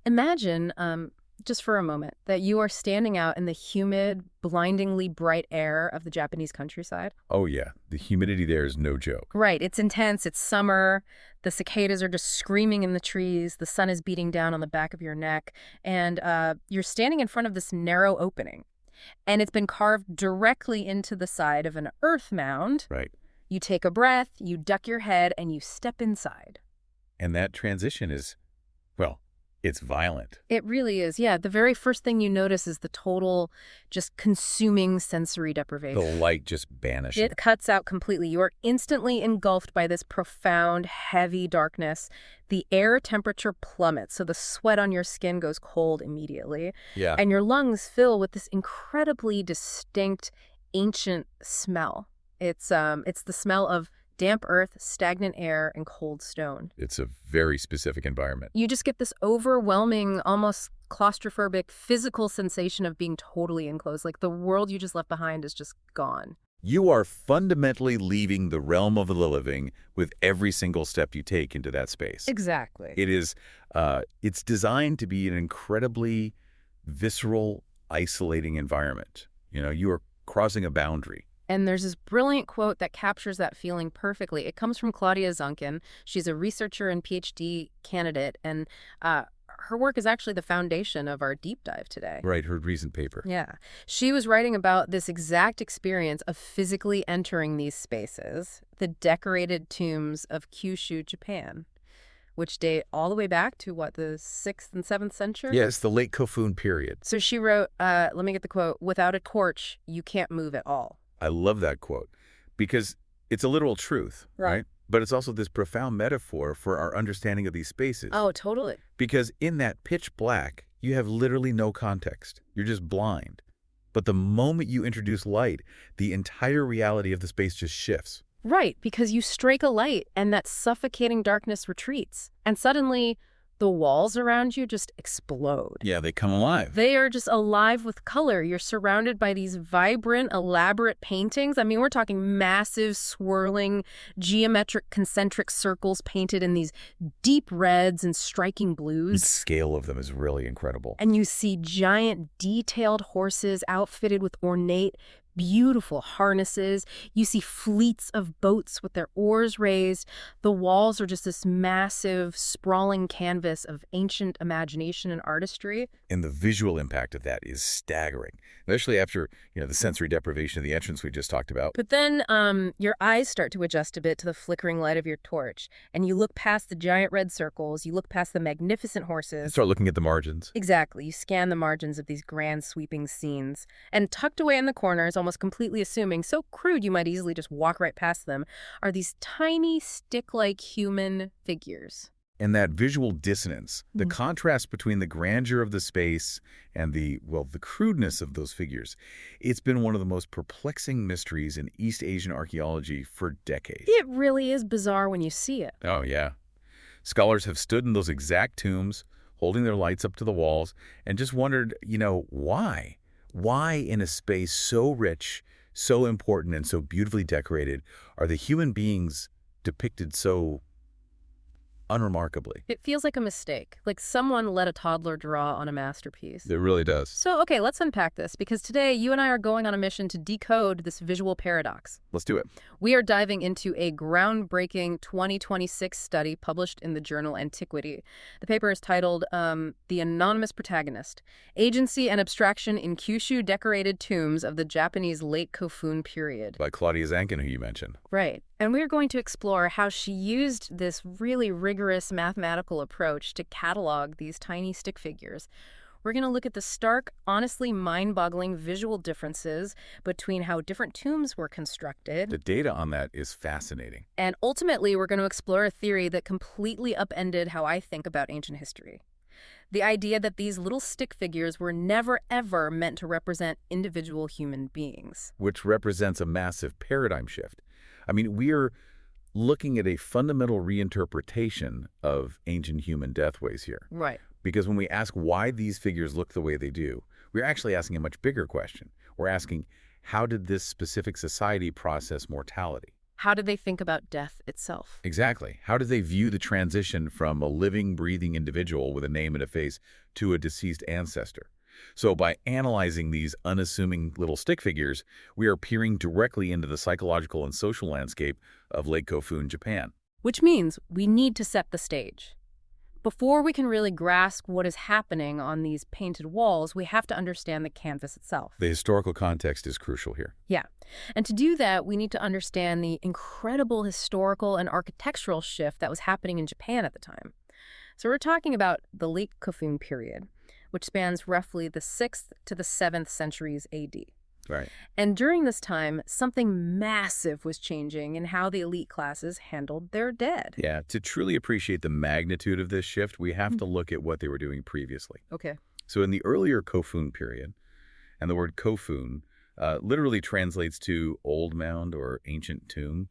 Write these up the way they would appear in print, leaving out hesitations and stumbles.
Imagine, just for a moment, that you are standing out in the humid, blindingly bright air of the Japanese countryside. Oh, yeah. The humidity there is no joke. Right, it's intense, it's summer, the cicadas are just screaming in the trees, the sun is beating down on the back of your neck, and you're standing in front of this narrow opening. And it's been carved directly into the side of an earth mound. Right. You take a breath, you duck your head, and you step inside. And that transition is, well, it's violent. It really is, yeah. The very first thing you notice is the total, just consuming sensory deprivation. The light just vanishes. It cuts out completely. You are instantly engulfed by this profound, heavy darkness. The air temperature plummets, so the sweat on your skin goes cold immediately. Yeah. And your lungs fill with this incredibly distinct, ancient smell. It's the smell of damp earth, stagnant air, and cold stone. It's a very specific environment. You just get this overwhelming, almost claustrophobic physical sensation of being totally enclosed. Like the world you just left behind is just gone. You are fundamentally leaving the realm of the living with every single step you take into that space. Exactly. It's designed to be an incredibly visceral, isolating environment. You are crossing a boundary. And there's this brilliant quote that captures that feeling perfectly. It comes from Claudia Zancan. She's a researcher and PhD candidate, and her work is actually the foundation of our deep dive today. Right, her recent paper. Yeah. She was writing about this exact experience of physically entering these spaces, the decorated tombs of Kyushu, Japan, which date all the way back to, the 6th and 7th century? Yes, the late Kofun period. So she wrote, let me get the quote, "Without a torch, you can't move at all." I love that quote because it's a literal truth, right? But it's also this profound metaphor for our understanding of these spaces. Oh, totally. Because in that pitch black, you have literally no context. You're just blind. But the moment you introduce light, the entire reality of the space just shifts. Right, because you strike a light and that suffocating darkness retreats. And suddenly, the walls around you just explode. Yeah, they come alive. They are just alive with color. You're surrounded by these vibrant, elaborate paintings. I mean, we're talking massive, swirling, geometric, concentric circles painted in these deep reds and striking blues. The scale of them is really incredible. And you see giant, detailed horses outfitted with ornate, beautiful harnesses. You see fleets of boats with their oars raised. The walls are just this massive, sprawling canvas of ancient imagination and artistry. And the visual impact of that is staggering, especially after, the sensory deprivation of the entrance we just talked about. But then your eyes start to adjust a bit to the flickering light of your torch, and you look past the giant red circles, you look past the magnificent horses. Start looking at the margins. Exactly. You scan the margins of these grand sweeping scenes. And tucked away in the corners, almost completely assuming, so crude you might easily just walk right past them, are these tiny stick-like human figures. And that visual dissonance, the contrast between the grandeur of the space and the crudeness of those figures, it's been one of the most perplexing mysteries in East Asian archaeology for decades. It really is bizarre when you see it. Oh, yeah. Scholars have stood in those exact tombs, holding their lights up to the walls, and just wondered, why? Why in a space so rich, so important, and so beautifully decorated are the human beings depicted so unremarkably? It feels like a mistake, like someone let a toddler draw on a masterpiece. It really does. So, okay, let's unpack this, because today you and I are going on a mission to decode this visual paradox. Let's do it. We are diving into a groundbreaking 2026 study published in the journal Antiquity. The paper is titled The Anonymous Protagonist, Agency and Abstraction in Kyushu Decorated Tombs of the Japanese Late Kofun Period. By Claudia Zancan, who you mentioned. Right. And we're going to explore how she used this really rigorous mathematical approach to catalog these tiny stick figures. We're going to look at the stark, honestly mind-boggling visual differences between how different tombs were constructed. The data on that is fascinating. And ultimately, we're going to explore a theory that completely upended how I think about ancient history. The idea that these little stick figures were never, ever meant to represent individual human beings. Which represents a massive paradigm shift. I mean, we're looking at a fundamental reinterpretation of ancient human deathways here. Right. Because when we ask why these figures look the way they do, we're actually asking a much bigger question. We're asking, how did this specific society process mortality? How did they think about death itself? Exactly. How did they view the transition from a living, breathing individual with a name and a face to a deceased ancestor? So by analyzing these unassuming little stick figures, we are peering directly into the psychological and social landscape of Lake Kofun, Japan. Which means we need to set the stage. Before we can really grasp what is happening on these painted walls, we have to understand the canvas itself. The historical context is crucial here. Yeah. And to do that, we need to understand the incredible historical and architectural shift that was happening in Japan at the time. So we're talking about the late Kofun period, which spans roughly the 6th to the 7th centuries AD. Right. And during this time, something massive was changing in how the elite classes handled their dead. Yeah, to truly appreciate the magnitude of this shift, we have to look at what they were doing previously. Okay. So in the earlier Kofun period, and the word Kofun literally translates to old mound or ancient tomb,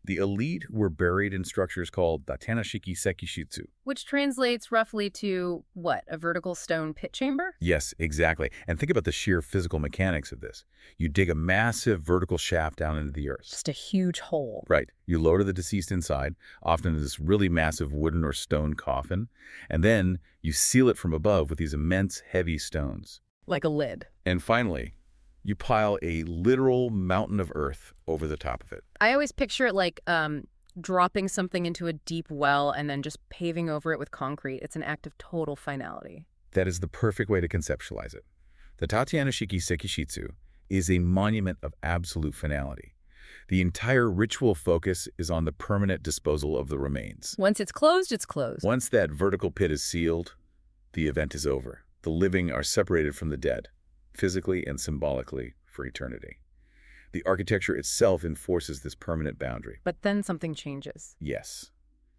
the elite were buried in structures called datenashiki sekishitsu. Which translates roughly to, what, a vertical stone pit chamber? Yes, exactly. And think about the sheer physical mechanics of this. You dig a massive vertical shaft down into the earth. Just a huge hole. Right. You lower the deceased inside, often in this really massive wooden or stone coffin, and then you seal it from above with these immense, heavy stones. Like a lid. And finally, you pile a literal mountain of earth over the top of it. I always picture it like dropping something into a deep well and then just paving over it with concrete. It's an act of total finality. That is the perfect way to conceptualize it. The Tateyanashiki Sekishitsu is a monument of absolute finality. The entire ritual focus is on the permanent disposal of the remains. Once it's closed, it's closed. Once that vertical pit is sealed, the event is over. The living are separated from the dead, physically and symbolically, for eternity. The architecture itself enforces this permanent boundary. But then something changes. Yes.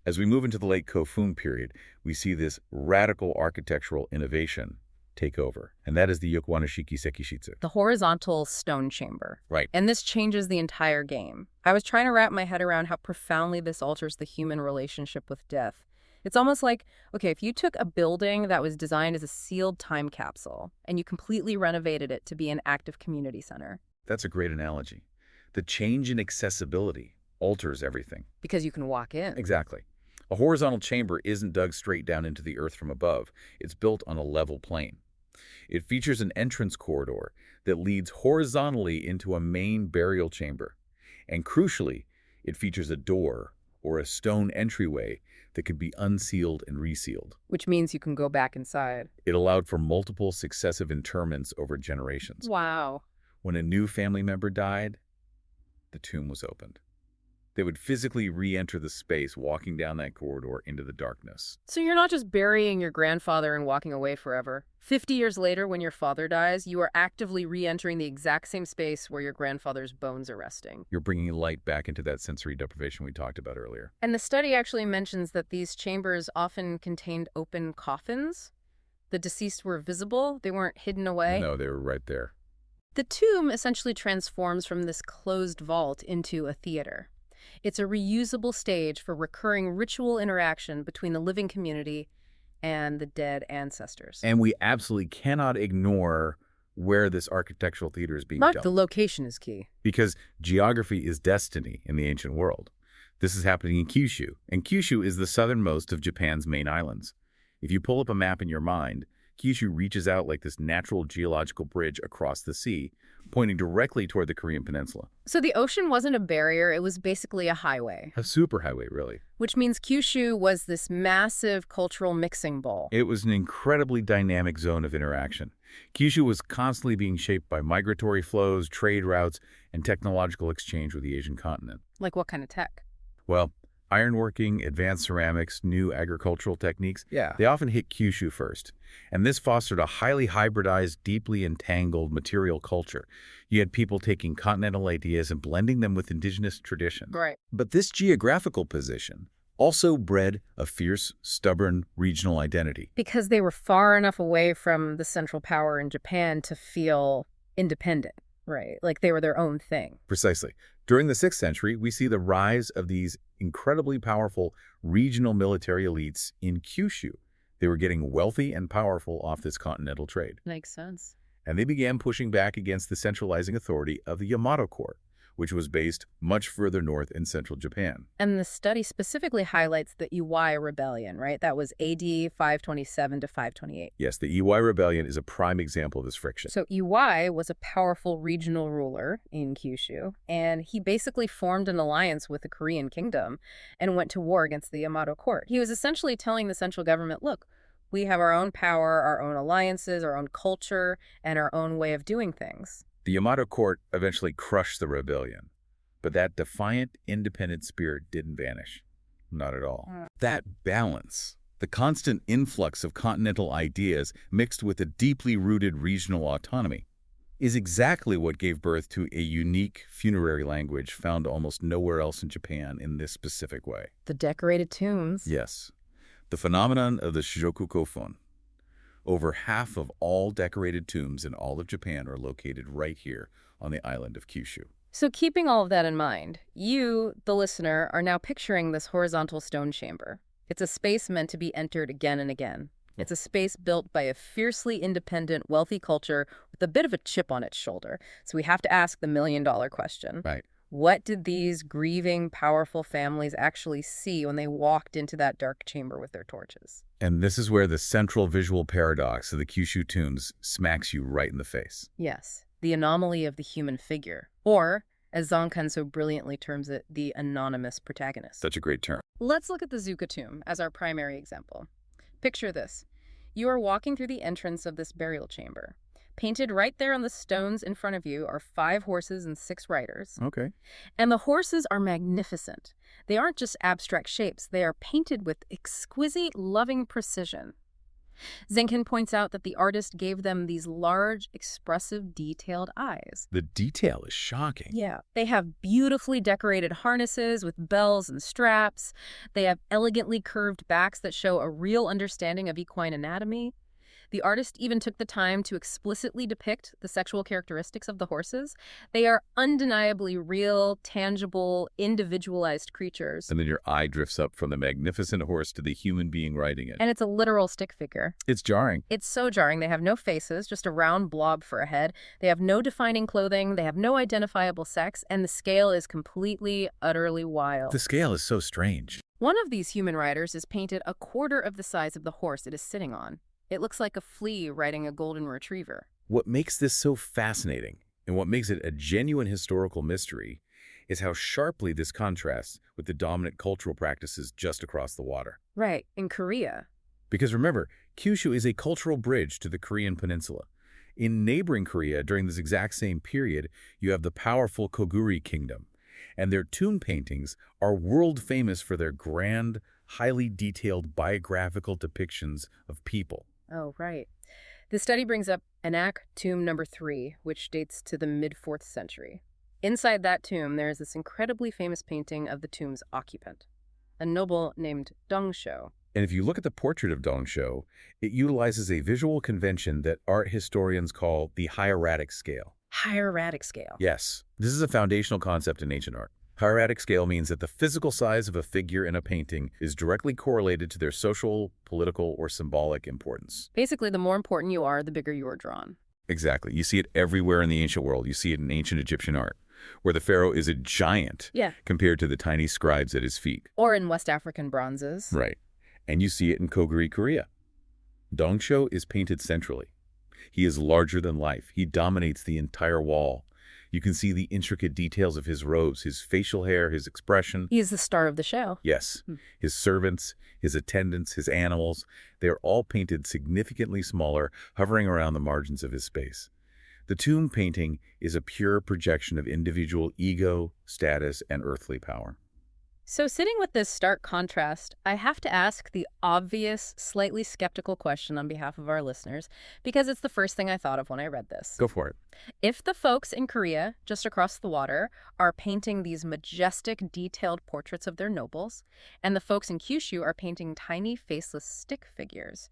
As we move into the late Kofun period, we see this radical architectural innovation take over, and that is the Yokowanashiki Sekishitsu. The horizontal stone chamber. Right. And this changes the entire game. I was trying to wrap my head around how profoundly this alters the human relationship with death. It's almost like, okay, if you took a building that was designed as a sealed time capsule and you completely renovated it to be an active community center. That's a great analogy. The change in accessibility alters everything. Because you can walk in. Exactly. A horizontal chamber isn't dug straight down into the earth from above. It's built on a level plane. It features an entrance corridor that leads horizontally into a main burial chamber. And crucially, it features a door or a stone entryway that could be unsealed and resealed. Which means you can go back inside. It allowed for multiple successive interments over generations. Wow. When a new family member died, the tomb was opened. They would physically re-enter the space, walking down that corridor into the darkness. So you're not just burying your grandfather and walking away forever. 50 years later, when your father dies, you are actively re-entering the exact same space where your grandfather's bones are resting. You're bringing light back into that sensory deprivation we talked about earlier. And the study actually mentions that these chambers often contained open coffins. The deceased were visible. They weren't hidden away. No, they were right there. The tomb essentially transforms from this closed vault into a theater. It's a reusable stage for recurring ritual interaction between the living community and the dead ancestors. And we absolutely cannot ignore where this architectural theater is being Mark, built. the location is key. Because geography is destiny in the ancient world. This is happening in Kyushu, and Kyushu is the southernmost of Japan's main islands. If you pull up a map in your mind, Kyushu reaches out like this natural geological bridge across the sea, pointing directly toward the Korean peninsula. So the ocean wasn't a barrier, it was basically a highway. A superhighway, really. Which means Kyushu was this massive cultural mixing bowl. It was an incredibly dynamic zone of interaction. Kyushu was constantly being shaped by migratory flows, trade routes, and technological exchange with the Asian continent. Like what kind of tech? Well, ironworking, advanced ceramics, new agricultural techniques, they often hit Kyushu first. And this fostered a highly hybridized, deeply entangled material culture. You had people taking continental ideas and blending them with indigenous traditions. Right. But this geographical position also bred a fierce, stubborn regional identity. Because they were far enough away from the central power in Japan to feel independent, right? Like they were their own thing. Precisely. During the 6th century, we see the rise of these incredibly powerful regional military elites in Kyushu. They were getting wealthy and powerful off this continental trade. Makes sense. And they began pushing back against the centralizing authority of the Yamato court, which was based much further north in central Japan. And the study specifically highlights the Iwai Rebellion, right? That was AD 527 to 528. Yes, the Iwai Rebellion is a prime example of this friction. So Iwai was a powerful regional ruler in Kyushu, and he basically formed an alliance with the Korean kingdom and went to war against the Yamato court. He was essentially telling the central government, look, we have our own power, our own alliances, our own culture, and our own way of doing things. The Yamato court eventually crushed the rebellion, but that defiant, independent spirit didn't vanish. Not at all. That balance, the constant influx of continental ideas mixed with a deeply rooted regional autonomy, is exactly what gave birth to a unique funerary language found almost nowhere else in Japan in this specific way. The decorated tombs. Yes. The phenomenon of the Shijoku Kofun. Over half of all decorated tombs in all of Japan are located right here on the island of Kyushu. So keeping all of that in mind, you, the listener, are now picturing this horizontal stone chamber. It's a space meant to be entered again and again. It's a space built by a fiercely independent, wealthy culture with a bit of a chip on its shoulder. So we have to ask the million-dollar question. Right. What did these grieving, powerful families actually see when they walked into that dark chamber with their torches? And this is where the central visual paradox of the Kyushu tombs smacks you right in the face. Yes, the anomaly of the human figure, or, as Zancan so brilliantly terms it, the anonymous protagonist. Such a great term. Let's look at the Ōzuka tomb as our primary example. Picture this. You are walking through the entrance of this burial chamber. Painted right there on the stones in front of you are 5 horses and 6 riders. Okay. And the horses are magnificent. They aren't just abstract shapes. They are painted with exquisite, loving precision. Zancan points out that the artist gave them these large, expressive, detailed eyes. The detail is shocking. Yeah. They have beautifully decorated harnesses with bells and straps. They have elegantly curved backs that show a real understanding of equine anatomy. The artist even took the time to explicitly depict the sexual characteristics of the horses. They are undeniably real, tangible, individualized creatures. And then your eye drifts up from the magnificent horse to the human being riding it. And it's a literal stick figure. It's jarring. It's so jarring. They have no faces, just a round blob for a head. They have no defining clothing. They have no identifiable sex. And the scale is completely, utterly wild. The scale is so strange. One of these human riders is painted a quarter of the size of the horse it is sitting on. It looks like a flea riding a golden retriever. What makes this so fascinating, and what makes it a genuine historical mystery, is how sharply this contrasts with the dominant cultural practices just across the water. Right, in Korea. Because remember, Kyushu is a cultural bridge to the Korean peninsula. In neighboring Korea, during this exact same period, you have the powerful Koguri Kingdom, and their tomb paintings are world famous for their grand, highly detailed biographical depictions of people. Oh, right. The study brings up Anak tomb number 3, which dates to the mid-4th century. Inside that tomb, there is this incredibly famous painting of the tomb's occupant, a noble named Dongsho. And if you look at the portrait of Dongsho, it utilizes a visual convention that art historians call the hieratic scale. Hieratic scale. Yes, this is a foundational concept in ancient art. Hieratic scale means that the physical size of a figure in a painting is directly correlated to their social, political, or symbolic importance. Basically, the more important you are, the bigger you are drawn. Exactly. You see it everywhere in the ancient world. You see it in ancient Egyptian art, where the pharaoh is a giant compared to the tiny scribes at his feet. Or in West African bronzes. Right. And you see it in Koguri, Korea. Dongsho is painted centrally. He is larger than life. He dominates the entire wall. You can see the intricate details of his robes, his facial hair, his expression. He is the star of the show. Yes. His servants, his attendants, his animals, they are all painted significantly smaller, hovering around the margins of his space. The tomb painting is a pure projection of individual ego, status, and earthly power. So sitting with this stark contrast, I have to ask the obvious, slightly skeptical question on behalf of our listeners, because it's the first thing I thought of when I read this. Go for it. If the folks in Korea, just across the water, are painting these majestic, detailed portraits of their nobles, and the folks in Kyushu are painting tiny, faceless stick figures,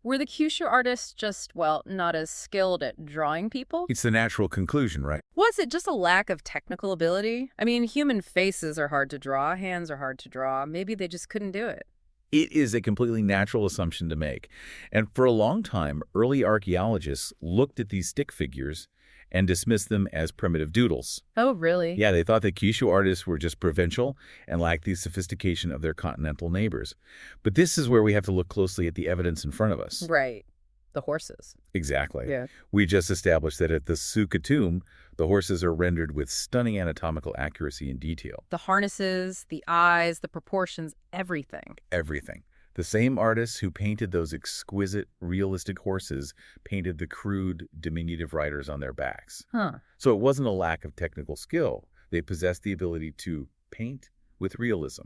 were the Kyushu artists just, well, not as skilled at drawing people? It's the natural conclusion, right? Was it just a lack of technical ability? I mean, human faces are hard to draw, hands are hard to draw. Maybe they just couldn't do it. It is a completely natural assumption to make. And for a long time, early archaeologists looked at these stick figures and dismissed them as primitive doodles. Oh, really? Yeah, they thought that Kyushu artists were just provincial and lacked the sophistication of their continental neighbors. But this is where we have to look closely at the evidence in front of us. Right. The horses. Exactly. Yeah. We just established that at the Ōzuka tomb, the horses are rendered with stunning anatomical accuracy and detail. The harnesses, the eyes, the proportions, everything. Everything. The same artists who painted those exquisite, realistic horses painted the crude, diminutive riders on their backs. Huh. So it wasn't a lack of technical skill. They possessed the ability to paint with realism.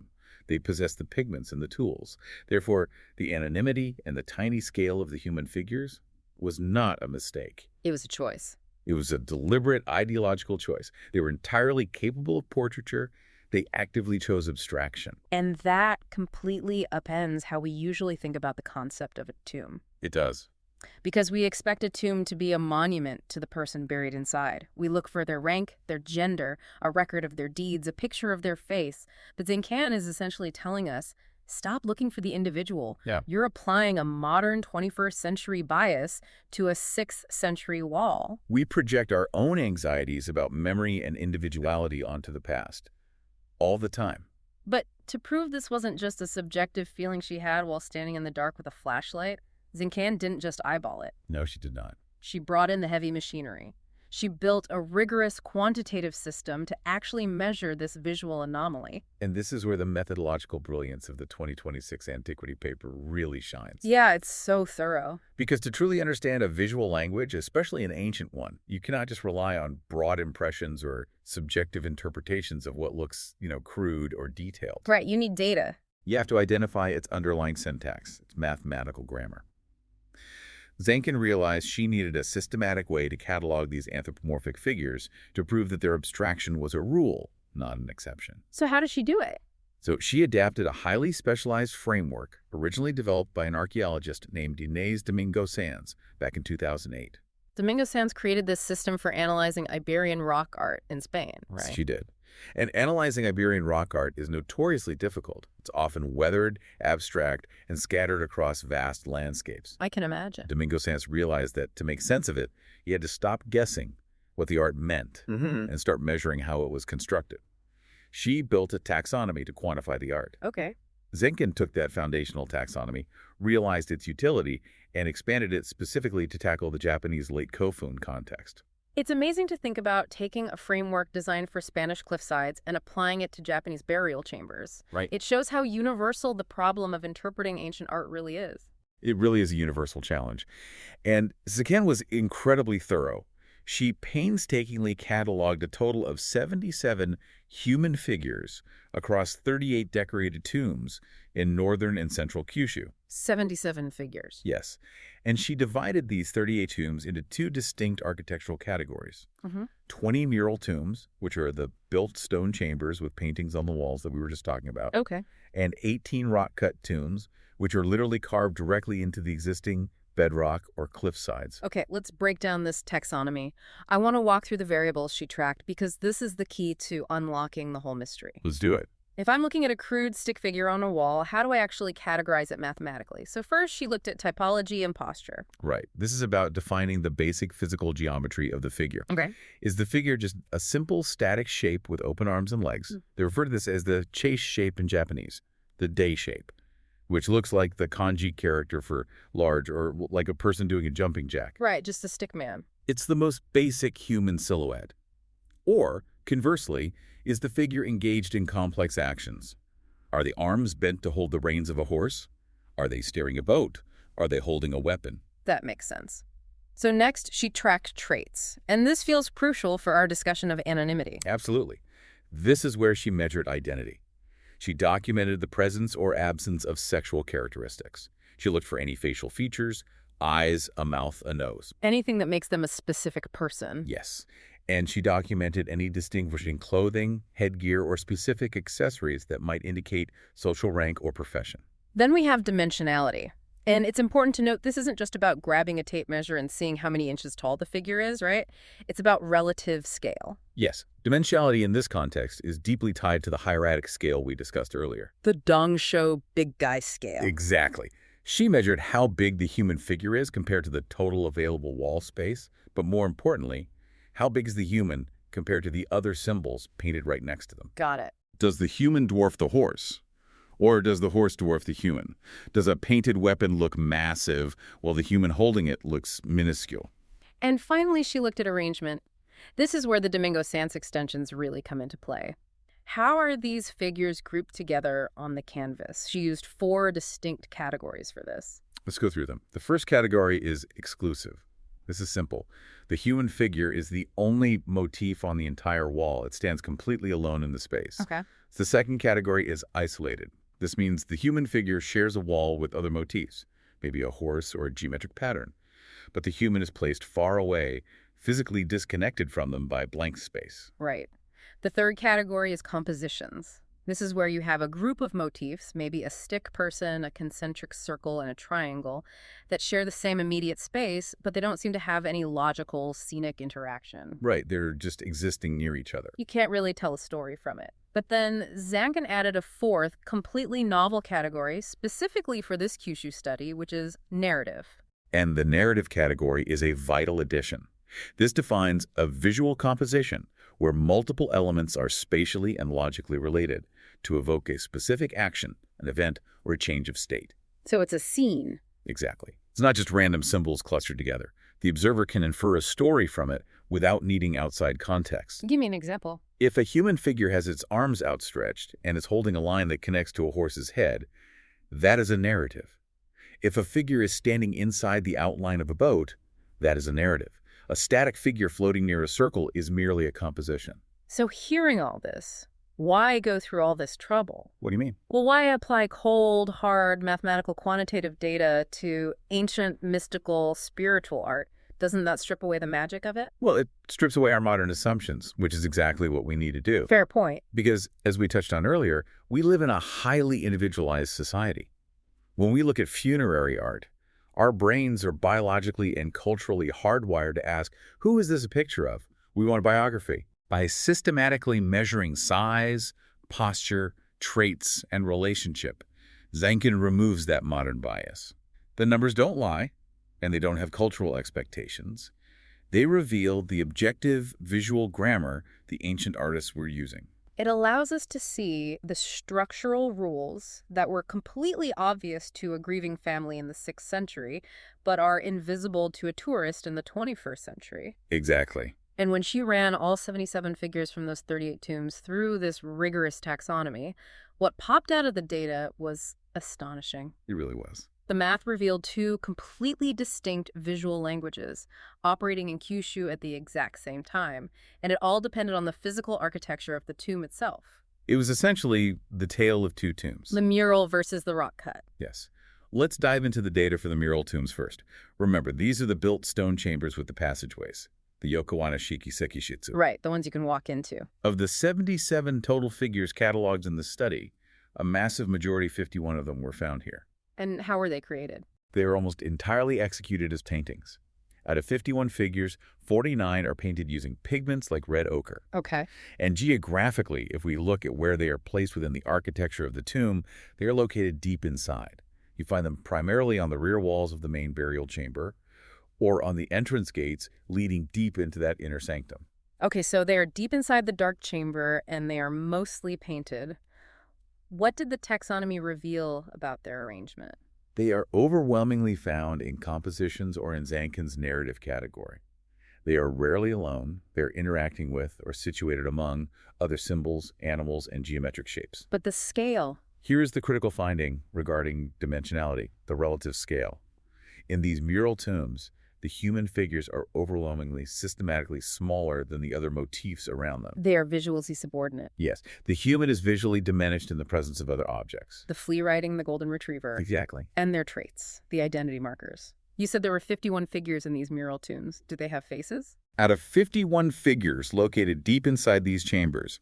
They possessed the pigments and the tools. Therefore, the anonymity and the tiny scale of the human figures was not a mistake. It was a choice. It was a deliberate ideological choice. They were entirely capable of portraiture. They actively chose abstraction. And that completely upends how we usually think about the concept of a tomb. It does. Because we expect a tomb to be a monument to the person buried inside. We look for their rank, their gender, a record of their deeds, a picture of their face. But Zancan is essentially telling us, stop looking for the individual. Yeah. You're applying a modern 21st century bias to a 6th century wall. We project our own anxieties about memory and individuality onto the past. All the time. But to prove this wasn't just a subjective feeling she had while standing in the dark with a flashlight, Zancan didn't just eyeball it. No, she did not. She brought in the heavy machinery. She built a rigorous quantitative system to actually measure this visual anomaly. And this is where the methodological brilliance of the 2026 Antiquity paper really shines. Yeah, it's so thorough. Because to truly understand a visual language, especially an ancient one, you cannot just rely on broad impressions or subjective interpretations of what looks, crude or detailed. Right, you need data. You have to identify its underlying syntax, its mathematical grammar. Zancan realized she needed a systematic way to catalog these anthropomorphic figures to prove that their abstraction was a rule, not an exception. So how does she do it? So she adapted a highly specialized framework originally developed by an archaeologist named Inés Domingo Sanz back in 2008. Domingo Sanz created this system for analyzing Iberian rock art in Spain, right? She did. And analyzing Iberian rock art is notoriously difficult. It's often weathered, abstract, and scattered across vast landscapes. I can imagine. Domingo Sanz realized that to make sense of it, he had to stop guessing what the art meant and start measuring how it was constructed. She built a taxonomy to quantify the art. Okay. Zancan took that foundational taxonomy, realized its utility, and expanded it specifically to tackle the Japanese late Kofun context. It's amazing to think about taking a framework designed for Spanish cliffsides and applying it to Japanese burial chambers. Right. It shows how universal the problem of interpreting ancient art really is. It really is a universal challenge. And Zancan was incredibly thorough. She painstakingly cataloged a total of 77 human figures across 38 decorated tombs in northern and central Kyushu. 77 figures. Yes. And she divided these 38 tombs into two distinct architectural categories. 20 mural tombs, which are the built stone chambers with paintings on the walls that we were just talking about. Okay. And 18 rock-cut tombs, which are literally carved directly into the existing bedrock or cliff sides. Okay, let's break down this taxonomy. I want to walk through the variables she tracked because this is the key to unlocking the whole mystery. Let's do it. If I'm looking at a crude stick figure on a wall, how do I actually categorize it mathematically? So first, she looked at typology and posture. Right. This is about defining the basic physical geometry of the figure. Okay. Is the figure just a simple static shape with open arms and legs? They refer to this as the chase shape in Japanese, the day shape, which looks like the kanji character for large or like a person doing a jumping jack. Right, just a stick man. It's the most basic human silhouette. Or, conversely, is the figure engaged in complex actions? Are the arms bent to hold the reins of a horse? Are they steering a boat? Are they holding a weapon? That makes sense. So next, she tracked traits. And this feels crucial for our discussion of anonymity. Absolutely. This is where she measured identity. She documented the presence or absence of sexual characteristics. She looked for any facial features, eyes, a mouth, a nose. Anything that makes them a specific person. Yes. And she documented any distinguishing clothing, headgear, or specific accessories that might indicate social rank or profession. Then we have dimensionality. And it's important to note this isn't just about grabbing a tape measure and seeing how many inches tall the figure is, right? It's about relative scale. Yes. Dimensionality in this context is deeply tied to the hieratic scale we discussed earlier. The Dongsho big guy scale. Exactly. She measured how big the human figure is compared to the total available wall space, but more importantly, How big is the human compared to the other symbols painted right next to them? Got it. Does the human dwarf the horse? Or does the horse dwarf the human? Does a painted weapon look massive while the human holding it looks minuscule? And finally, she looked at arrangement. This is where the Domingo Sans extensions really come into play. How are these figures grouped together on the canvas? She used 4 distinct categories for this. Let's go through them. The first category is exclusive. This is simple. The human figure is the only motif on the entire wall. It stands completely alone in the space. Okay. The second category is isolated. This means the human figure shares a wall with other motifs, maybe a horse or a geometric pattern. But the human is placed far away, physically disconnected from them by blank space. Right. The third category is compositions. This is where you have a group of motifs, maybe a stick person, a concentric circle, and a triangle, that share the same immediate space, but they don't seem to have any logical, scenic interaction. Right, they're just existing near each other. You can't really tell a story from it. But then Zancan added a fourth, completely novel category, specifically for this Kyushu study, which is narrative. And the narrative category is a vital addition. This defines a visual composition where multiple elements are spatially and logically related to evoke a specific action, an event, or a change of state. So it's a scene. Exactly. It's not just random symbols clustered together. The observer can infer a story from it without needing outside context. Give me an example. If a human figure has its arms outstretched and is holding a line that connects to a horse's head, that is a narrative. If a figure is standing inside the outline of a boat, that is a narrative. A static figure floating near a circle is merely a composition. So hearing all this, why go through all this trouble? What do you mean? Well, why apply cold, hard, mathematical, quantitative data to ancient, mystical, spiritual art? Doesn't that strip away the magic of it? Well, it strips away our modern assumptions, which is exactly what we need to do. Fair point. Because, as we touched on earlier, we live in a highly individualized society. When we look at funerary art, our brains are biologically and culturally hardwired to ask, who is this a picture of? We want a biography. By systematically measuring size, posture, traits, and relationship, Zancan removes that modern bias. The numbers don't lie, and they don't have cultural expectations. They reveal the objective visual grammar the ancient artists were using. It allows us to see the structural rules that were completely obvious to a grieving family in the 6th century, but are invisible to a tourist in the 21st century. Exactly. And when she ran all 77 figures from those 38 tombs through this rigorous taxonomy, what popped out of the data was astonishing. It really was. The math revealed 2 completely distinct visual languages operating in Kyushu at the exact same time, and it all depended on the physical architecture of the tomb itself. It was essentially the tale of 2 tombs. The mural versus the rock cut. Yes. Let's dive into the data for the mural tombs first. Remember, these are the built stone chambers with the passageways, the Yokowana Shiki Sekishitsu. Right, the ones you can walk into. Of the 77 total figures cataloged in the study, a massive majority, 51 of them, were found here. And how were they created? They are almost entirely executed as paintings. Out of 51 figures, 49 are painted using pigments like red ochre. Okay. And geographically, if we look at where they are placed within the architecture of the tomb, they are located deep inside. You find them primarily on the rear walls of the main burial chamber or on the entrance gates leading deep into that inner sanctum. Okay, so they are deep inside the dark chamber and they are mostly painted. What did the taxonomy reveal about their arrangement? They are overwhelmingly found in compositions or in Zancan's narrative category. They are rarely alone. They're interacting with or situated among other symbols, animals, and geometric shapes. But the scale. Here is the critical finding regarding dimensionality, the relative scale. In these mural tombs, the human figures are overwhelmingly systematically smaller than the other motifs around them. They are visually subordinate. Yes, the human is visually diminished in the presence of other objects. The flea riding, the golden retriever. Exactly. And their traits, the identity markers. You said there were 51 figures in these mural tombs. Do they have faces? Out of 51 figures located deep inside these chambers,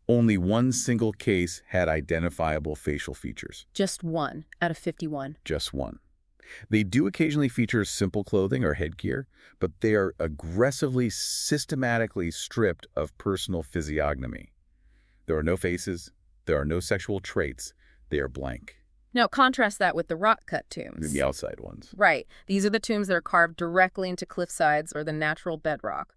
only one single case had identifiable facial features. Just 1 out of 51. Just one. They do occasionally feature simple clothing or headgear, but they are aggressively, systematically stripped of personal physiognomy. There are no faces, there are no sexual traits, they are blank. Now contrast that with the rock-cut tombs. The outside ones. Right. These are the tombs that are carved directly into cliff sides or the natural bedrock.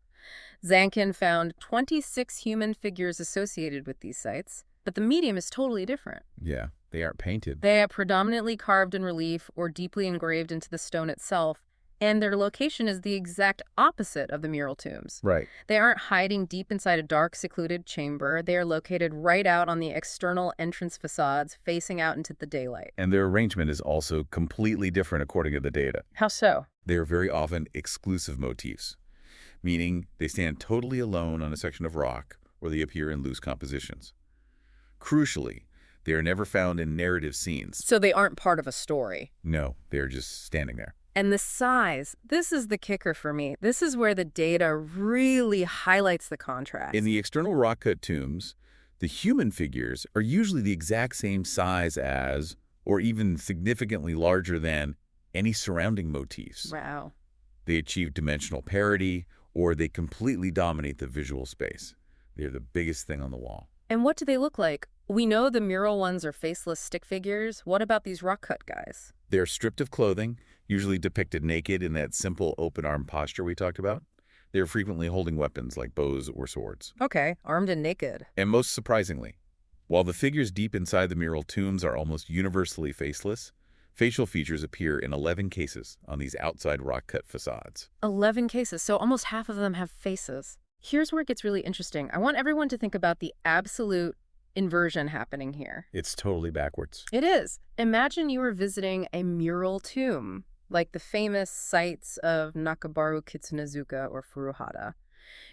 Zancan found 26 human figures associated with these sites, but the medium is totally different. Yeah, they aren't painted. They are predominantly carved in relief or deeply engraved into the stone itself, and their location is the exact opposite of the mural tombs. Right. They aren't hiding deep inside a dark, secluded chamber. They are located right out on the external entrance facades, facing out into the daylight. And their arrangement is also completely different according to the data. How so? They are very often exclusive motifs, meaning they stand totally alone on a section of rock or they appear in loose compositions. Crucially, they are never found in narrative scenes. So they aren't part of a story. No, they are just standing there. And the size, this is the kicker for me. This is where the data really highlights the contrast. In the external rock-cut tombs, the human figures are usually the exact same size as, or even significantly larger than, any surrounding motifs. Wow. They achieve dimensional parity, or they completely dominate the visual space. They're the biggest thing on the wall. And what do they look like? We know the mural ones are faceless stick figures. What about these rock-cut guys? They're stripped of clothing, usually depicted naked in that simple open-arm posture we talked about. They're frequently holding weapons like bows or swords. Okay, armed and naked. And most surprisingly, while the figures deep inside the mural tombs are almost universally faceless, facial features appear in 11 cases on these outside rock-cut facades. 11 cases, so almost half of them have faces. Here's where it gets really interesting. I want everyone to think about the absolute inversion happening here. It's totally backwards. It is. Imagine you were visiting a mural tomb, like the famous sites of Nakabaru Kitsunezuka or Furuhara.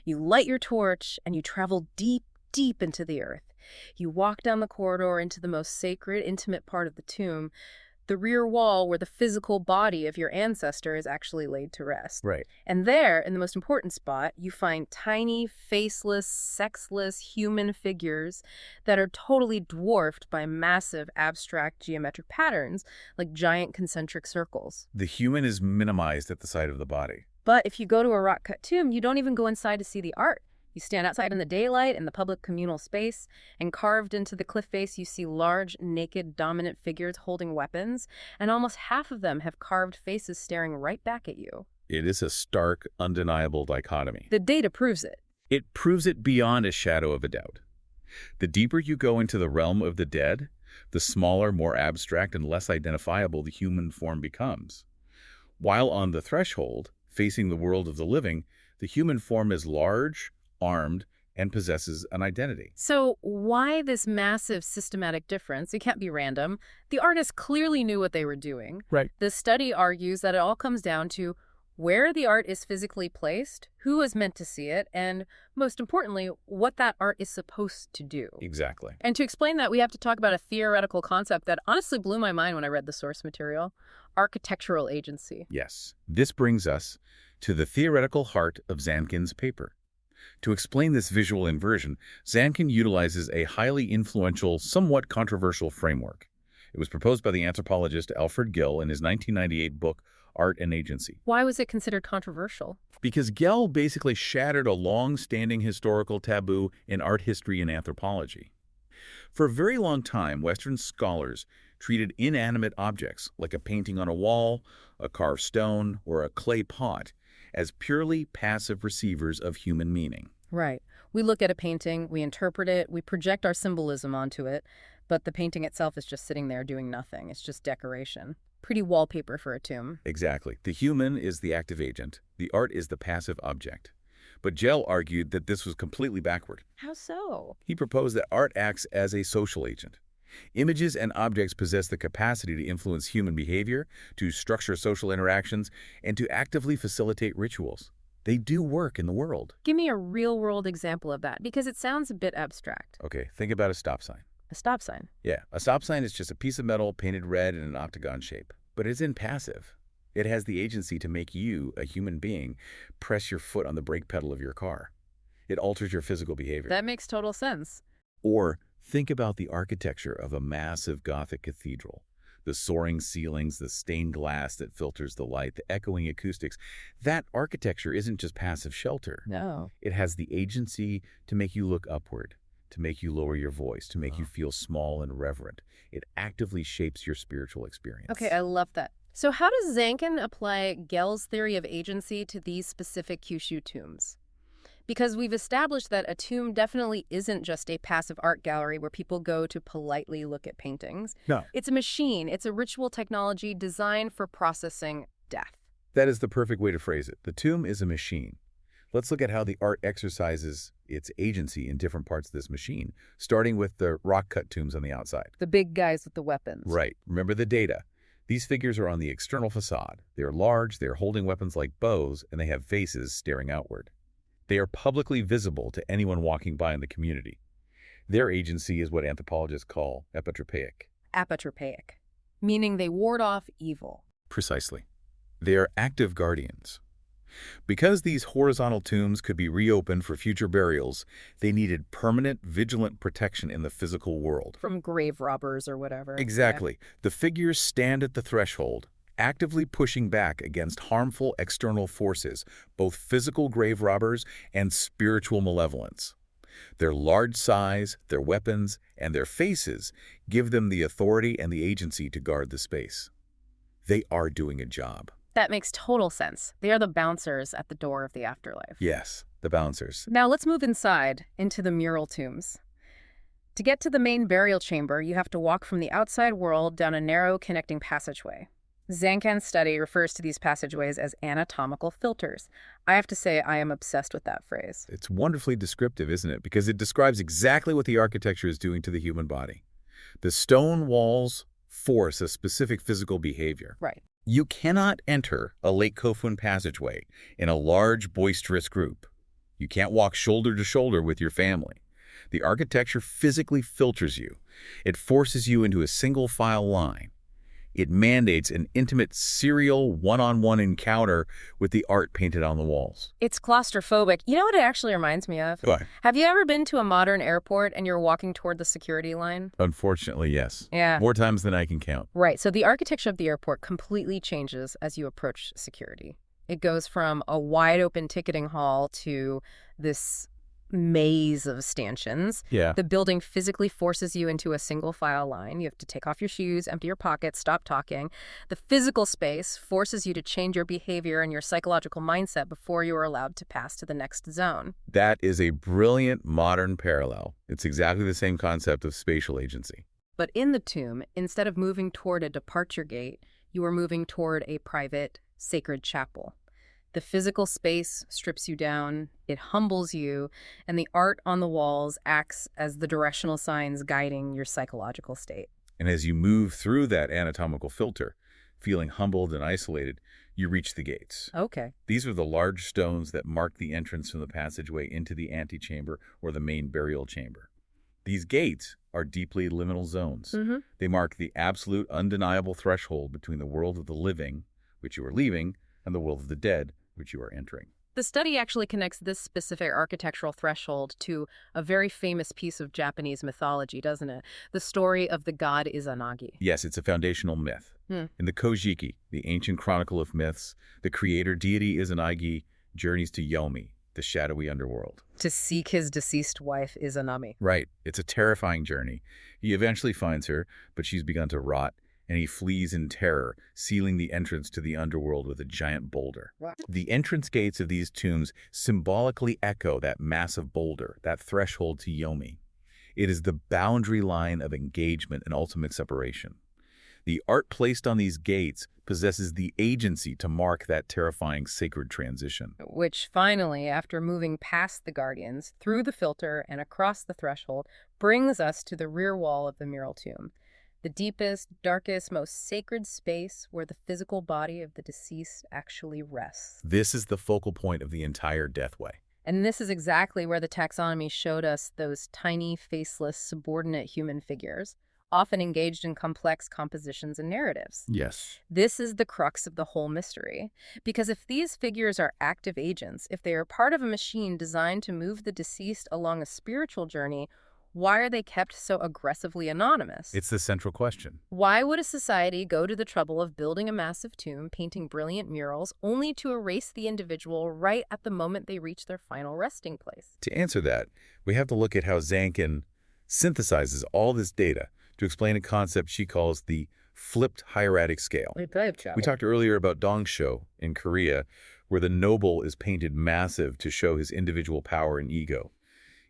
You light your torch and you travel deep, deep into the earth. You walk down the corridor into the most sacred, intimate part of the tomb, the rear wall where the physical body of your ancestor is actually laid to rest. Right. And there, in the most important spot, you find tiny, faceless, sexless human figures that are totally dwarfed by massive abstract geometric patterns, like giant concentric circles. The human is minimized at the side of the body. But if you go to a rock-cut tomb, you don't even go inside to see the art. You stand outside in the daylight in the public communal space, and carved into the cliff face you see large, naked, dominant figures holding weapons, and almost half of them have carved faces staring right back at you. It is a stark, undeniable dichotomy. The data proves it. It proves it beyond a shadow of a doubt. The deeper you go into the realm of the dead, the smaller, more abstract, and less identifiable the human form becomes. While on the threshold, facing the world of the living, the human form is large, armed, and possesses an identity. So why this massive systematic difference? It can't be random. The artists clearly knew what they were doing. Right. The study argues that it all comes down to where the art is physically placed, who is meant to see it, and most importantly, what that art is supposed to do. Exactly. And to explain that, we have to talk about a theoretical concept that honestly blew my mind when I read the source material: architectural agency. Yes. This brings us to the theoretical heart of Zancan's paper. To explain this visual inversion, Zancan utilizes a highly influential, somewhat controversial framework. It was proposed by the anthropologist Alfred Gill in his 1998 book, Art and Agency. Why was it considered controversial? Because Gill basically shattered a long-standing historical taboo in art history and anthropology. For a very long time, Western scholars treated inanimate objects, like a painting on a wall, a carved stone, or a clay pot, as purely passive receivers of human meaning. Right. We look at a painting, we interpret it, we project our symbolism onto it, but the painting itself is just sitting there doing nothing. It's just decoration. Pretty wallpaper for a tomb. Exactly. The human is the active agent. The art is the passive object. But Gell argued that this was completely backward. How so? He proposed that art acts as a social agent. Images and objects possess the capacity to influence human behavior, to structure social interactions, and to actively facilitate rituals. They do work in the world. Give me a real-world example of that, because it sounds a bit abstract. Okay, think about a stop sign. A stop sign. Yeah, a stop sign is just a piece of metal painted red in an octagon shape. But it's impassive. It has the agency to make you, a human being, press your foot on the brake pedal of your car. It alters your physical behavior. That makes total sense. Or think about the architecture of a massive Gothic cathedral. The soaring ceilings, the stained glass that filters the light, the echoing acoustics. That architecture isn't just passive shelter. No. It has the agency to make you look upward, to make you lower your voice, to make you feel small and reverent. It actively shapes your spiritual experience. Okay, I love that. So how does Zancan apply Gell's theory of agency to these specific Kyushu tombs? Because we've established that a tomb definitely isn't just a passive art gallery where people go to politely look at paintings. No. It's a machine. It's a ritual technology designed for processing death. That is the perfect way to phrase it. The tomb is a machine. Let's look at how the art exercises its agency in different parts of this machine, starting with the rock-cut tombs on the outside. The big guys with the weapons. Right. Remember the data. These figures are on the external facade. They are large, they are holding weapons like bows, and they have faces staring outward. They are publicly visible to anyone walking by in the community. Their agency is what anthropologists call epitropaic. Apotropaic, meaning they ward off evil. Precisely. They are active guardians. Because these horizontal tombs could be reopened for future burials, they needed permanent, vigilant protection in the physical world. From grave robbers or whatever. Exactly. The figures stand at the threshold, actively pushing back against harmful external forces, both physical grave robbers and spiritual malevolence. Their large size, their weapons, and their faces give them the authority and the agency to guard the space. They are doing a job. That makes total sense. They are the bouncers at the door of the afterlife. Yes, the bouncers. Now let's move inside into the mural tombs. To get to the main burial chamber, you have to walk from the outside world down a narrow connecting passageway. Zancan's study refers to these passageways as anatomical filters. I have to say I am obsessed with that phrase. It's wonderfully descriptive, isn't it? Because it describes exactly what the architecture is doing to the human body. The stone walls force a specific physical behavior. Right. You cannot enter a Lake Kofun passageway in a large, boisterous group. You can't walk shoulder to shoulder with your family. The architecture physically filters you. It forces you into a single file line. It mandates an intimate, serial, one-on-one encounter with the art painted on the walls. It's claustrophobic. You know what it actually reminds me of? Why? Have you ever been to a modern airport and you're walking toward the security line? Unfortunately, yes. Yeah. More times than I can count. Right. So the architecture of the airport completely changes as you approach security. It goes from a wide-open ticketing hall to this maze of stanchions. Yeah. The building physically forces you into a single file line. You have to take off your shoes, empty your pockets, stop talking. The physical space forces you to change your behavior and your psychological mindset before you are allowed to pass to the next zone. That is a brilliant modern parallel. It's exactly the same concept of spatial agency. But in the tomb, instead of moving toward a departure gate, you are moving toward a private, sacred chapel. The physical space strips you down, it humbles you, and the art on the walls acts as the directional signs guiding your psychological state. And as you move through that anatomical filter, feeling humbled and isolated, you reach the gates. Okay. These are the large stones that mark the entrance from the passageway into the antechamber or the main burial chamber. These gates are deeply liminal zones. Mm-hmm. They mark the absolute, undeniable threshold between the world of the living, which you are leaving, and the world of the dead, which you are entering. The study actually connects this specific architectural threshold to a very famous piece of Japanese mythology, doesn't it? The story of the god Izanagi. Yes, it's a foundational myth. In the Kojiki, the ancient chronicle of myths, the creator deity Izanagi journeys to Yomi, the shadowy underworld. To seek his deceased wife, Izanami. Right. It's a terrifying journey. He eventually finds her, but she's begun to rot, and he flees in terror, sealing the entrance to the underworld with a giant boulder. Wow. The entrance gates of these tombs symbolically echo that massive boulder, that threshold to Yomi. It is the boundary line of engagement and ultimate separation. The art placed on these gates possesses the agency to mark that terrifying sacred transition. Which finally, after moving past the guardians, through the filter and across the threshold, brings us to the rear wall of the mural tomb. The deepest, darkest, most sacred space where the physical body of the deceased actually rests. This is the focal point of the entire deathway. And this is exactly where the taxonomy showed us those tiny, faceless, subordinate human figures, often engaged in complex compositions and narratives. Yes. This is the crux of the whole mystery. Because if these figures are active agents, if they are part of a machine designed to move the deceased along a spiritual journey, why are they kept so aggressively anonymous? It's the central question. Why would a society go to the trouble of building a massive tomb, painting brilliant murals, only to erase the individual right at the moment they reach their final resting place? To answer that, we have to look at how Zancan synthesizes all this data to explain a concept she calls the flipped hieratic scale. We talked earlier about Dongsho in Korea, where the noble is painted massive to show his individual power and ego.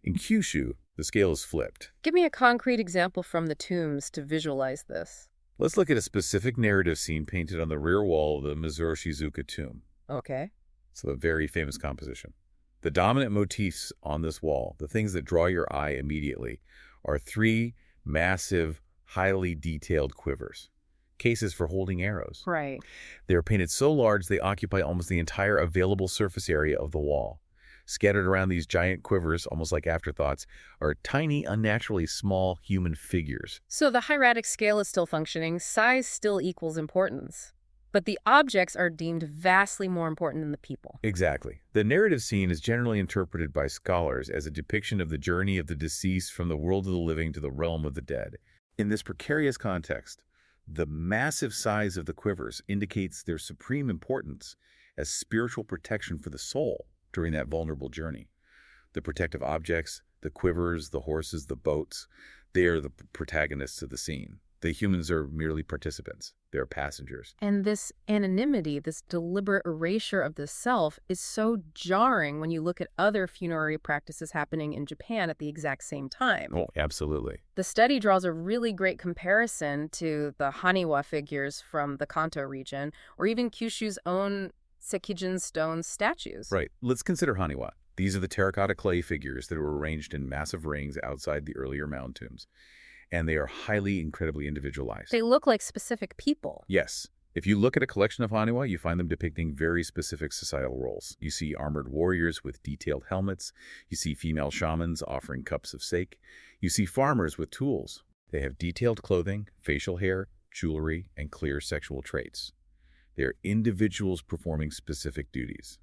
In Kyushu, the scale is flipped. Give me a concrete example from the tombs to visualize this. Let's look at a specific narrative scene painted on the rear wall of the Ōzuka tomb. Okay. It's a very famous composition. The dominant motifs on this wall, the things that draw your eye immediately, are three massive, highly detailed quivers, cases for holding arrows. Right. They are painted so large they occupy almost the entire available surface area of the wall. Scattered around these giant quivers, almost like afterthoughts, are tiny, unnaturally small human figures. So the hieratic scale is still functioning, size still equals importance. But the objects are deemed vastly more important than the people. Exactly. The narrative scene is generally interpreted by scholars as a depiction of the journey of the deceased from the world of the living to the realm of the dead. In this precarious context, the massive size of the quivers indicates their supreme importance as spiritual protection for the soul during that vulnerable journey. The protective objects, the quivers, the horses, the boats, they are the protagonists of the scene. The humans are merely participants. They're passengers. And this anonymity, this deliberate erasure of the self, is so jarring when you look at other funerary practices happening in Japan at the exact same time. Oh, absolutely. The study draws a really great comparison to the Haniwa figures from the Kanto region, or even Kyushu's own Sekijin stone statues. Right. Let's consider Haniwa. These are the terracotta clay figures that were arranged in massive rings outside the earlier mound tombs. And they are highly, incredibly individualized. They look like specific people. Yes. If you look at a collection of Haniwa, you find them depicting very specific societal roles. You see armored warriors with detailed helmets. You see female shamans offering cups of sake. You see farmers with tools. They have detailed clothing, facial hair, jewelry, and clear sexual traits. They are individuals performing specific duties.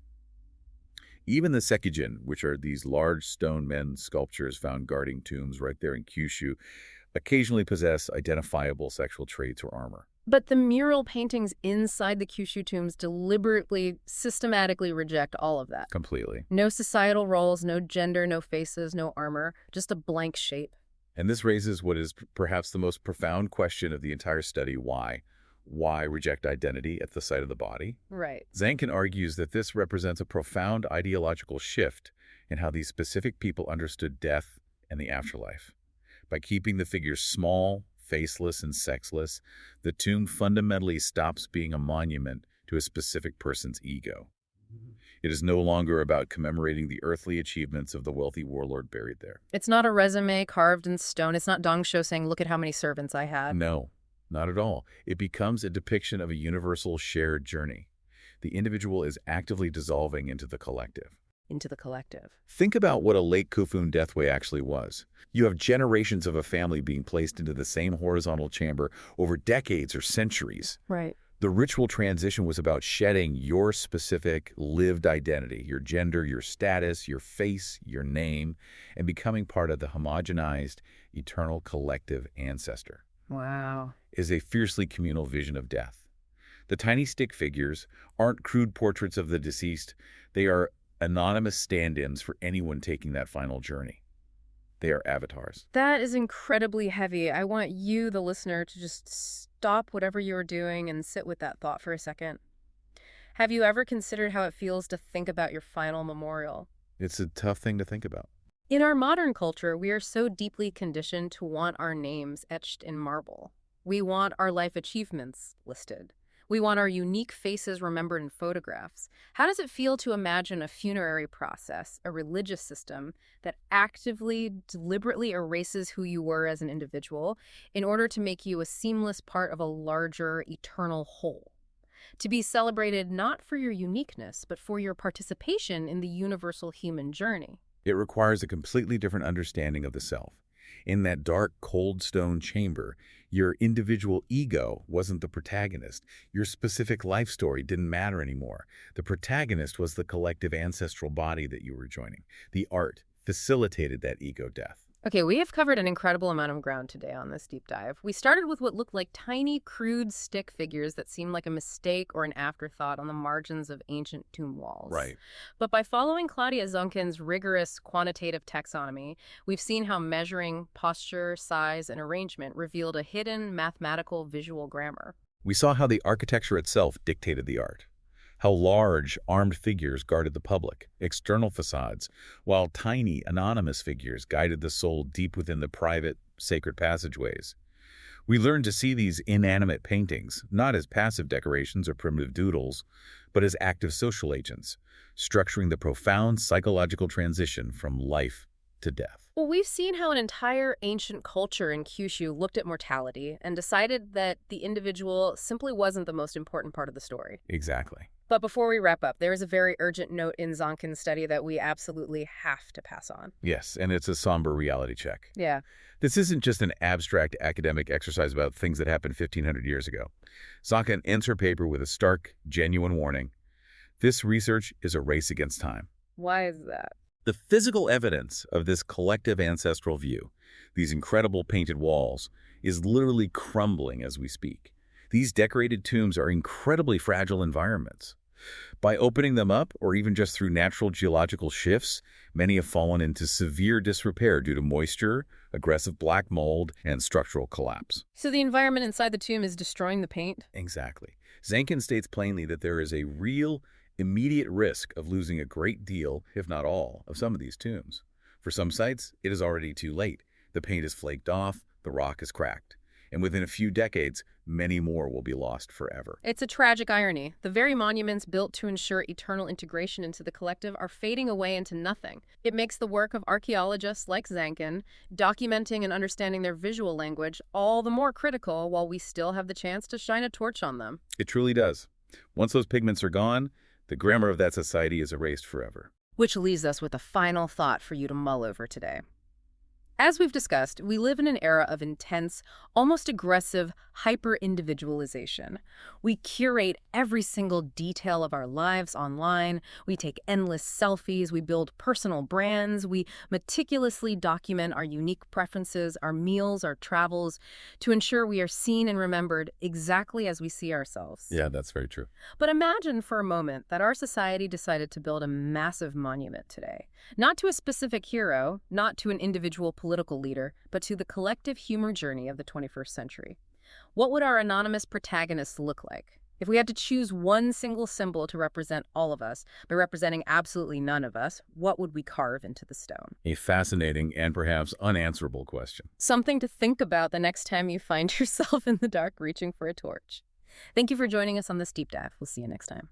Even the Sekijin, which are these large stone men sculptures found guarding tombs right there in Kyushu, occasionally possess identifiable sexual traits or armor. But the mural paintings inside the Kyushu tombs deliberately, systematically reject all of that. Completely. No societal roles, no gender, no faces, no armor, just a blank shape. And this raises what is perhaps the most profound question of the entire study: why? Why reject identity at the site of the body? Right. Zancan argues that this represents a profound ideological shift in how these specific people understood death and the afterlife. By keeping the figures small, faceless, and sexless, the tomb fundamentally stops being a monument to a specific person's ego. It is no longer about commemorating the earthly achievements of the wealthy warlord buried there. It's not a resume carved in stone. It's not Dongsho saying, look at how many servants I had. No, not at all. It becomes a depiction of a universal shared journey. The individual is actively dissolving into the collective. Into the collective. Think about what a Lake Kofun deathway actually was. You have generations of a family being placed into the same horizontal chamber over decades or centuries. Right. The ritual transition was about shedding your specific lived identity, your gender, your status, your face, your name, and becoming part of the homogenized, eternal collective ancestor. Wow. Is a fiercely communal vision of death. The tiny stick figures aren't crude portraits of the deceased. They are anonymous stand-ins for anyone taking that final journey. They are avatars. That is incredibly heavy. I want you, the listener, to just stop whatever you're doing and sit with that thought for a second. Have you ever considered how it feels to think about your final memorial? It's a tough thing to think about. In our modern culture, we are so deeply conditioned to want our names etched in marble. We want our life achievements listed. We want our unique faces remembered in photographs. How does it feel to imagine a funerary process, a religious system, that actively, deliberately erases who you were as an individual in order to make you a seamless part of a larger, eternal whole? To be celebrated not for your uniqueness, but for your participation in the universal human journey. It requires a completely different understanding of the self. In that dark, cold stone chamber, your individual ego wasn't the protagonist. Your specific life story didn't matter anymore. The protagonist was the collective ancestral body that you were joining. The art facilitated that ego death. Okay, we have covered an incredible amount of ground today on this deep dive. We started with what looked like tiny, crude stick figures that seemed like a mistake or an afterthought on the margins of ancient tomb walls. Right. But by following Claudia Zancan's rigorous quantitative taxonomy, we've seen how measuring posture, size, and arrangement revealed a hidden mathematical visual grammar. We saw how the architecture itself dictated the art, how large, armed figures guarded the public, external facades, while tiny, anonymous figures guided the soul deep within the private, sacred passageways. We learn to see these inanimate paintings not as passive decorations or primitive doodles, but as active social agents, structuring the profound psychological transition from life to death. Well, we've seen how an entire ancient culture in Kyushu looked at mortality and decided that the individual simply wasn't the most important part of the story. Exactly. But before we wrap up, there is a very urgent note in Zancan's study that we absolutely have to pass on. Yes, and it's a somber reality check. Yeah. This isn't just an abstract academic exercise about things that happened 1,500 years ago. Zancan ends her paper with a stark, genuine warning. This research is a race against time. Why is that? The physical evidence of this collective ancestral view, these incredible painted walls, is literally crumbling as we speak. These decorated tombs are incredibly fragile environments. By opening them up, or even just through natural geological shifts, many have fallen into severe disrepair due to moisture, aggressive black mold, and structural collapse. So the environment inside the tomb is destroying the paint? Exactly. Zancan states plainly that there is a real, immediate risk of losing a great deal, if not all, of some of these tombs. For some sites, it is already too late. The paint is flaked off, the rock is cracked. And within a few decades, many more will be lost forever. It's a tragic irony. The very monuments built to ensure eternal integration into the collective are fading away into nothing. It makes the work of archaeologists like Zancan, documenting and understanding their visual language, all the more critical while we still have the chance to shine a torch on them. It truly does. Once those pigments are gone, the grammar of that society is erased forever. Which leaves us with a final thought for you to mull over today. As we've discussed, we live in an era of intense, almost aggressive, hyper-individualization. We curate every single detail of our lives online, we take endless selfies, we build personal brands, we meticulously document our unique preferences, our meals, our travels, to ensure we are seen and remembered exactly as we see ourselves. Yeah, that's very true. But imagine for a moment that our society decided to build a massive monument today. Not to a specific hero, not to an individual political leader, but to the collective human journey of the 21st century. What would our anonymous protagonists look like? If we had to choose one single symbol to represent all of us, by representing absolutely none of us, what would we carve into the stone? A fascinating and perhaps unanswerable question. Something to think about the next time you find yourself in the dark reaching for a torch. Thank you for joining us on this deep dive. We'll see you next time.